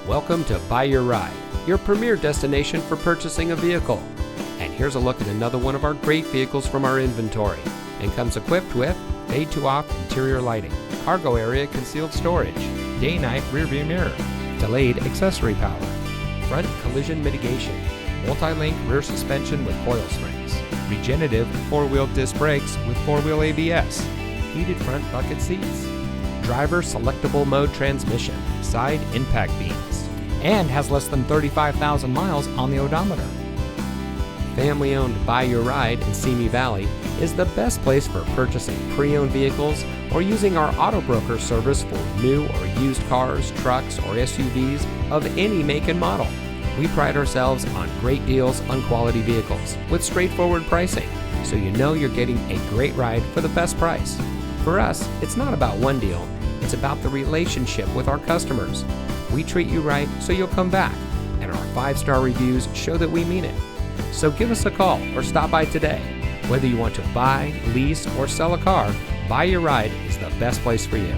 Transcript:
Welcome to Buy Your Ride, your premier destination for purchasing a vehicle. And here's a look at another one of our great vehicles from our inventory, and comes equipped with fade to off interior lighting, cargo area concealed storage, day-night rearview mirror, delayed accessory power, front collision mitigation, multi-link rear suspension with coil springs, regenerative four-wheel disc brakes with four-wheel ABS, heated front bucket seats, driver selectable mode transmission, side impact beams, and has less than 35,000 miles on the odometer. Family-owned Buy Your Ride in Simi Valley is the best place for purchasing pre-owned vehicles or using our auto broker service for new or used cars, trucks, or SUVs of any make and model. We pride ourselves on great deals on quality vehicles with straightforward pricing, so you know you're getting a great ride for the best price. For us, it's not about one deal, it's about the relationship with our customers. We treat you right so you'll come back, and our 5-star reviews show that we mean it. So give us a call or stop by today. Whether you want to buy, lease, or sell a car, Buy Your Ride is the best place for you.